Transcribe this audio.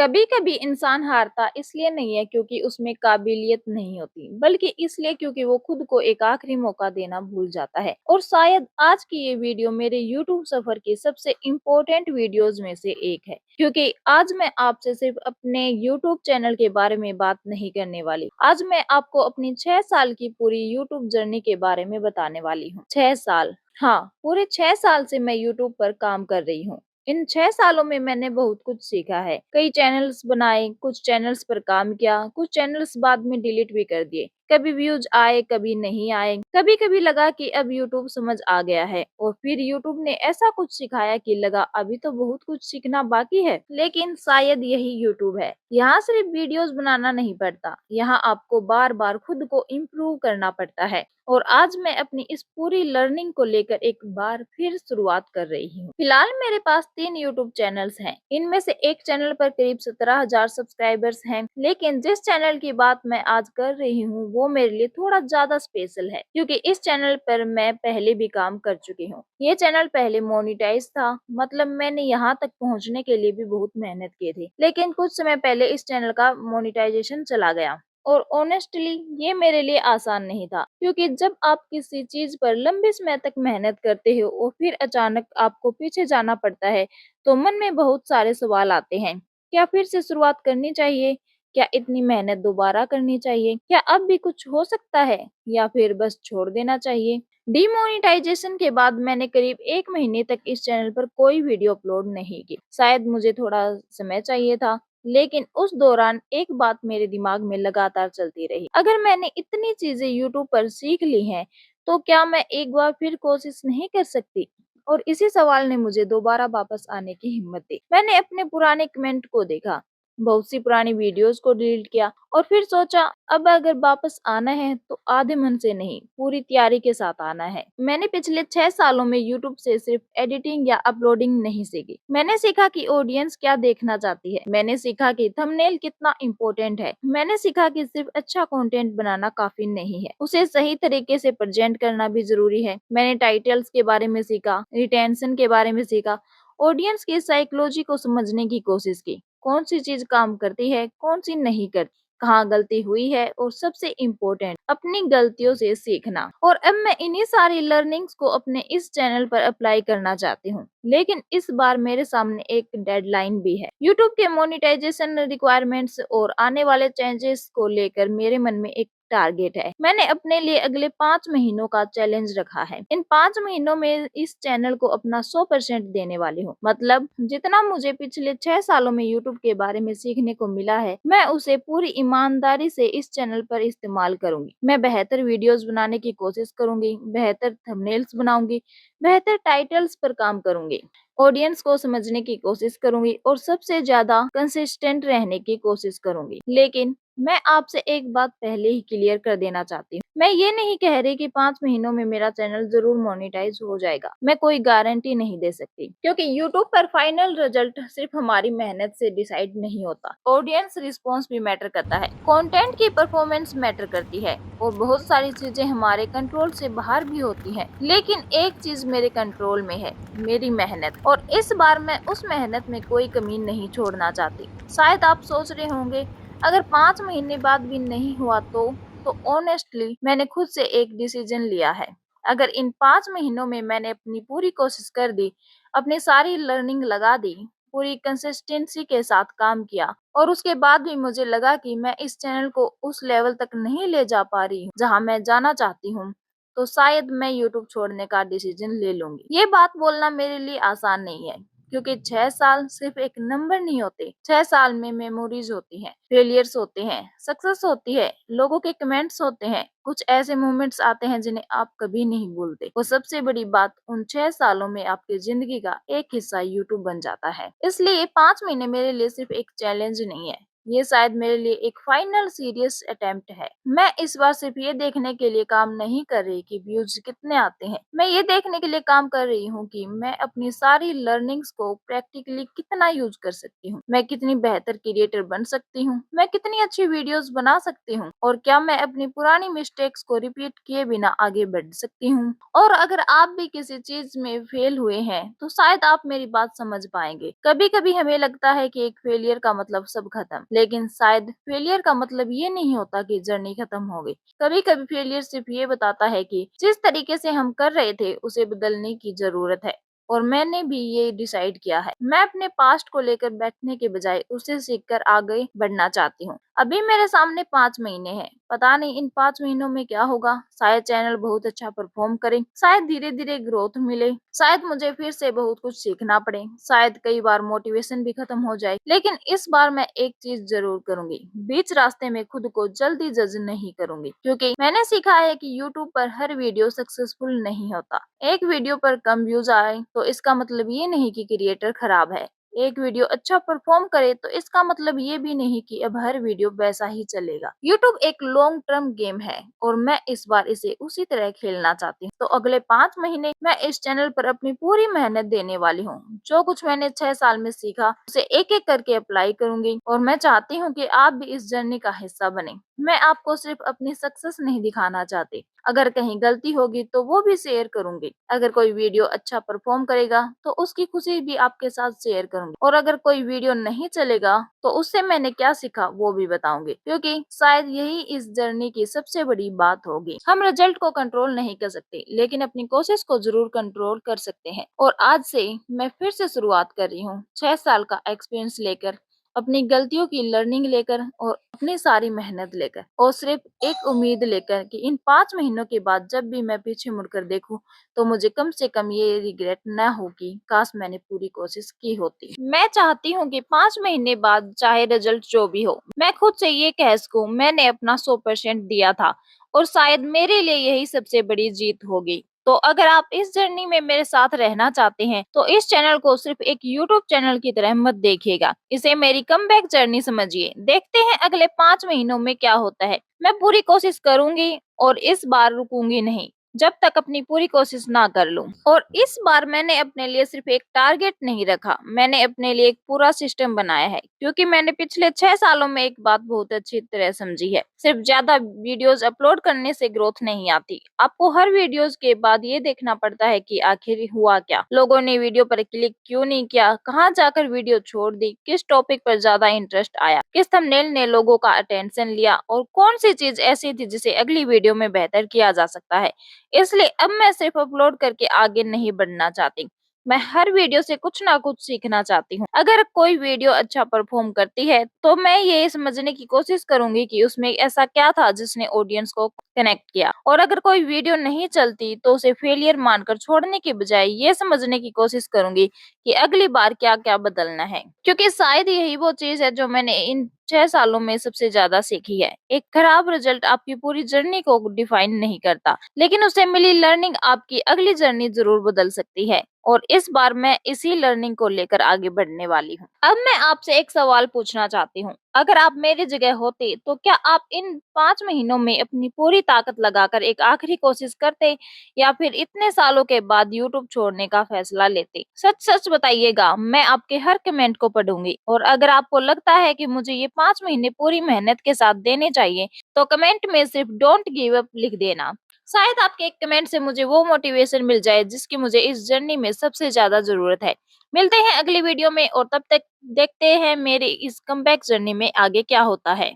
कभी कभी इंसान हारता इसलिए नहीं है क्योंकि उसमें काबिलियत नहीं होती, बल्कि इसलिए क्योंकि वो खुद को एक आखिरी मौका देना भूल जाता है। और शायद आज की ये वीडियो मेरे YouTube सफर की सबसे इम्पोर्टेंट वीडियोस में से एक है, क्योंकि आज मैं आपसे सिर्फ अपने YouTube चैनल के बारे में बात नहीं करने वाली। आज मैं आपको अपनी 6 साल की पूरी YouTube जर्नी के बारे में बताने वाली हूँ। 6 साल, हाँ, पूरे 6 साल से मैं YouTube पर काम कर रही हूँ। इन 6 सालों में मैंने बहुत कुछ सीखा है। कई चैनल्स बनाए, कुछ चैनल्स पर काम किया, कुछ चैनल्स बाद में डिलीट भी कर दिए। कभी व्यूज आए, कभी नहीं आए। कभी कभी लगा कि अब यूट्यूब समझ आ गया है, और फिर यूट्यूब ने ऐसा कुछ सिखाया कि लगा अभी तो बहुत कुछ सीखना बाकी है। लेकिन शायद यही यूट्यूब है। यहाँ सिर्फ वीडियोस बनाना नहीं पड़ता, यहाँ आपको बार बार खुद को इम्प्रूव करना पड़ता है। और आज मैं अपनी इस पूरी लर्निंग को लेकर एक बार फिर शुरुआत कर रही हूँ। फिलहाल मेरे पास 3 YouTube चैनल्स हैं। इनमें से एक चैनल पर करीब 17,000 सब्सक्राइबर्स हैं। लेकिन जिस चैनल की बात मैं आज कर रही हूँ वो मेरे लिए थोड़ा ज्यादा स्पेशल है, क्योंकि इस चैनल पर मैं पहले भी काम कर चुकी हूँ। ये चैनल पहले मोनिटाइज था, मतलब मैंने यहाँ तक पहुँचने के लिए भी बहुत मेहनत की थी। लेकिन कुछ समय पहले इस चैनल का मोनिटाइजेशन चला गया, और ऑनेस्टली ये मेरे लिए आसान नहीं था, क्योंकि जब आप किसी चीज पर लंबे समय तक मेहनत करते हो और फिर अचानक आपको पीछे जाना पड़ता है, तो मन में बहुत सारे सवाल आते हैं। क्या फिर से शुरुआत करनी चाहिए? क्या इतनी मेहनत दोबारा करनी चाहिए? क्या अब भी कुछ हो सकता है, या फिर बस छोड़ देना चाहिए? डीमोनेटाइजेशन के बाद मैंने करीब 1 महीने तक इस चैनल पर कोई वीडियो अपलोड नहीं की। शायद मुझे थोड़ा समय चाहिए था, लेकिन उस दौरान एक बात मेरे दिमाग में लगातार चलती रही। अगर मैंने इतनी चीजें YouTube पर सीख ली हैं, तो क्या मैं एक बार फिर कोशिश नहीं कर सकती? और इसी सवाल ने मुझे दोबारा वापस आने की हिम्मत दी। मैंने अपने पुराने कमेंट को देखा, बहुत सी पुरानी वीडियोस को डिलीट किया, और फिर सोचा अब अगर वापस आना है तो आधे मन से नहीं, पूरी तैयारी के साथ आना है। मैंने पिछले 6 सालों में YouTube से सिर्फ एडिटिंग या अपलोडिंग नहीं सीखी। मैंने सीखा कि ऑडियंस क्या देखना चाहती है। मैंने सीखा कि थंबनेल कितना इम्पोर्टेंट है। मैंने सीखा कि सिर्फ अच्छा कंटेंट बनाना काफी नहीं है, उसे सही तरीके से प्रेजेंट करना भी जरूरी है। मैंने टाइटल्स के बारे में सीखा, रिटेंशन के बारे में सीखा, ऑडियंस की साइकोलॉजी को समझने की कोशिश की। कौन सी चीज काम करती है, कौन सी नहीं करती, कहाँ गलती हुई है, और सबसे इम्पोर्टेंट अपनी गलतियों से सीखना। और अब मैं इन्हीं सारी लर्निंग्स को अपने इस चैनल पर अप्लाई करना चाहती हूँ। लेकिन इस बार मेरे सामने एक डेडलाइन भी है। YouTube के मोनेटाइजेशन रिक्वायरमेंट्स और आने वाले चेंजेस को लेकर मेरे मन में एक टारगेट है। मैंने अपने लिए अगले 5 महीनों का चैलेंज रखा है। इन 5 महीनों में इस चैनल को अपना 100% देने वाली हूँ। मतलब जितना मुझे पिछले 6 सालों में YouTube के बारे में सीखने को मिला है, मैं उसे पूरी ईमानदारी से इस चैनल पर इस्तेमाल करूंगी। मैं बेहतर वीडियोस बनाने की कोशिश करूंगी, बेहतर थंबनेल्स बनाऊंगी, बेहतर टाइटल्स पर काम करूंगी, ऑडियंस को समझने की कोशिश करूंगी, और सबसे ज्यादा कंसिस्टेंट रहने की कोशिश करूंगी। लेकिन मैं आपसे एक बात पहले ही क्लियर कर देना चाहती हूँ। मैं ये नहीं कह रही कि 5 महीनों में मेरा चैनल जरूर मोनेटाइज हो जाएगा। मैं कोई गारंटी नहीं दे सकती, क्योंकि YouTube पर फाइनल रिजल्ट सिर्फ हमारी मेहनत से डिसाइड नहीं होता। ऑडियंस रिस्पॉन्स भी मैटर करता है, कंटेंट की परफॉर्मेंस मैटर करती है, और बहुत सारी चीजें हमारे कंट्रोल से बाहर भी होती हैं। लेकिन एक चीज मेरे कंट्रोल में है, मेरी मेहनत। और इस बार मैं उस मेहनत में कोई कमी नहीं छोड़ना चाहती। शायद आप सोच रहे होंगे, अगर 5 महीने बाद भी नहीं हुआ तो ऑनेस्टली मैंने खुद से एक डिसीजन लिया है। अगर इन 5 महीनों में मैंने अपनी पूरी कोशिश कर दी, अपनी सारी लर्निंग लगा दी, पूरी कंसिस्टेंसी के साथ काम किया, और उसके बाद भी मुझे लगा कि मैं इस चैनल को उस लेवल तक नहीं ले जा पा रही हूँ जहाँ मैं जाना चाहती हूँ, तो शायद मैं YouTube छोड़ने का डिसीजन ले लूंगी। ये बात बोलना मेरे लिए आसान नहीं है, क्योंकि 6 साल सिर्फ एक नंबर नहीं होते। 6 साल में मेमोरीज होती हैं, फेलियर्स होते हैं, सक्सेस होती है, लोगों के कमेंट्स होते हैं, कुछ ऐसे मोमेंट्स आते हैं जिन्हें आप कभी नहीं भूलते। और सबसे बड़ी बात, उन 6 सालों में आपकी जिंदगी का एक हिस्सा यूट्यूब बन जाता है। इसलिए 5 महीने मेरे लिए सिर्फ एक चैलेंज नहीं है, ये शायद मेरे लिए एक फाइनल सीरियस अटेम्प्ट है। मैं इस बार सिर्फ ये देखने के लिए काम नहीं कर रही कि व्यूज कितने आते हैं। मैं ये देखने के लिए काम कर रही हूँ कि मैं अपनी सारी लर्निंग्स को प्रैक्टिकली कितना यूज कर सकती हूँ। मैं कितनी बेहतर क्रिएटर बन सकती हूँ। मैं कितनी अच्छी वीडियोस बना सकती हूँ और क्या मैं अपनी पुरानी मिस्टेक्स को रिपीट किए बिना आगे बढ़ सकती हूँ। और अगर आप भी किसी चीज में फेल हुए हैं तो शायद आप मेरी बात समझ पाएंगे। कभी कभी हमें लगता है कि एक फेलियर का मतलब सब खत्म, लेकिन शायद फेलियर का मतलब ये नहीं होता कि जर्नी खत्म हो गई। कभी कभी फेलियर सिर्फ ये बताता है कि जिस तरीके से हम कर रहे थे उसे बदलने की जरूरत है। और मैंने भी ये डिसाइड किया है। मैं अपने पास्ट को लेकर बैठने के बजाय उसे सीखकर आगे बढ़ना चाहती हूँ। अभी मेरे सामने 5 महीने हैं। पता नहीं इन 5 महीनों में क्या होगा। शायद चैनल बहुत अच्छा परफॉर्म करे, शायद धीरे धीरे ग्रोथ मिले, शायद मुझे फिर से बहुत कुछ सीखना पड़े, शायद कई बार मोटिवेशन भी खत्म हो जाए। लेकिन इस बार मैं एक चीज जरूर करूंगी, बीच रास्ते में खुद को जल्दी जज नहीं करूंगी, क्योंकि मैंने सीखा है कि यूट्यूब पर हर वीडियो सक्सेसफुल नहीं होता। एक वीडियो पर कम व्यूज आए तो इसका मतलब ये नहीं कि क्रिएटर खराब है। एक वीडियो अच्छा परफॉर्म करे तो इसका मतलब ये भी नहीं कि अब हर वीडियो वैसा ही चलेगा। यूट्यूब एक लॉन्ग टर्म गेम है और मैं इस बार इसे उसी तरह खेलना चाहती हूँ। तो अगले 5 महीने मैं इस चैनल पर अपनी पूरी मेहनत देने वाली हूँ। जो कुछ मैंने 6 साल में सीखा उसे एक एक करके अप्लाई करूंगी और मैं चाहती हूँ कि आप भी इस जर्नी का हिस्सा बने। मैं आपको सिर्फ अपनी सक्सेस नहीं दिखाना चाहती, अगर कहीं गलती होगी तो वो भी शेयर करूंगी। अगर कोई वीडियो अच्छा परफॉर्म करेगा तो उसकी खुशी भी आपके साथ शेयर करूंगी, और अगर कोई वीडियो नहीं चलेगा तो उससे मैंने क्या सीखा वो भी बताऊंगी, क्योंकि शायद यही इस जर्नी की सबसे बड़ी बात होगी। हम रिजल्ट को कंट्रोल नहीं कर सकते, लेकिन अपनी कोशिश को जरूर कंट्रोल कर सकते हैं। और आज से मैं फिर से शुरुआत कर रही हूँ, 6 साल का एक्सपीरियंस लेकर, अपनी गलतियों की लर्निंग लेकर और अपनी सारी मेहनत लेकर, और सिर्फ एक उम्मीद लेकर कि इन 5 महीनों के बाद जब भी मैं पीछे मुड़कर देखूं तो मुझे कम से कम ये रिग्रेट न हो कि काश मैंने पूरी कोशिश की होती। मैं चाहती हूँ कि 5 महीने बाद चाहे रिजल्ट जो भी हो, मैं खुद से ये कह सकूं मैंने अपना 100% दिया था, और शायद मेरे लिए यही सबसे बड़ी जीत होगी। तो अगर आप इस जर्नी में मेरे साथ रहना चाहते हैं तो इस चैनल को सिर्फ एक यूट्यूब चैनल की तरह मत देखिएगा, इसे मेरी कमबैक जर्नी समझिए। देखते हैं अगले 5 महीनों में क्या होता है। मैं पूरी कोशिश करूंगी और इस बार रुकूंगी नहीं जब तक अपनी पूरी कोशिश ना कर लूं। और इस बार मैंने अपने लिए सिर्फ एक टारगेट नहीं रखा, मैंने अपने लिए एक पूरा सिस्टम बनाया है, क्योंकि मैंने पिछले 6 सालों में एक बात बहुत अच्छी तरह समझी है, सिर्फ ज्यादा वीडियोस अपलोड करने से ग्रोथ नहीं आती। आपको हर वीडियोस के बाद ये देखना पड़ता है कि आखिर हुआ क्या, लोगों ने वीडियो पर क्लिक क्यों नहीं किया, कहाँ जाकर वीडियो छोड़ दी, किस टॉपिक पर ज्यादा इंटरेस्ट आया, किस थंबनेल ने लोगों का अटेंशन लिया, और कौन सी चीज ऐसी थी जिसे अगली वीडियो में बेहतर किया जा सकता है। इसलिए अब मैं सिर्फ अपलोड करके आगे नहीं बढ़ना चाहती, मैं हर वीडियो से कुछ ना कुछ सीखना चाहती हूँ। अगर कोई वीडियो अच्छा परफॉर्म करती है तो मैं ये समझने की कोशिश करूंगी कि उसमें ऐसा क्या था जिसने ऑडियंस को कनेक्ट किया, और अगर कोई वीडियो नहीं चलती तो उसे फेलियर मानकर छोड़ने की बजाय ये समझने की कोशिश करूंगी कि अगली बार क्या क्या बदलना है, क्योंकि शायद यही वो चीज है जो मैंने इन 6 सालों में सबसे ज्यादा सीखी है। एक खराब रिजल्ट आपकी पूरी जर्नी को डिफाइन नहीं करता, लेकिन उससे मिली लर्निंग आपकी अगली जर्नी जरूर बदल सकती है। और इस बार मैं इसी लर्निंग को लेकर आगे बढ़ने वाली हूँ। अब मैं आपसे एक सवाल पूछना चाहती हूँ, अगर आप मेरी जगह होते तो क्या आप इन 5 महीनों में अपनी पूरी ताकत लगाकर एक आखिरी कोशिश करते, या फिर इतने सालों के बाद यूट्यूब छोड़ने का फैसला लेते? सच सच बताइएगा, मैं आपके हर कमेंट को पढ़ूंगी। और अगर आपको लगता है कि मुझे ये 5 महीने पूरी मेहनत के साथ देने चाहिए तो कमेंट में सिर्फ डोंट गिव अप लिख देना। शायद आपके एक कमेंट से मुझे वो मोटिवेशन मिल जाए जिसकी मुझे इस जर्नी में सबसे ज्यादा जरूरत है। मिलते हैं अगली वीडियो में, और तब तक देखते हैं मेरी इस कमबैक जर्नी में आगे क्या होता है।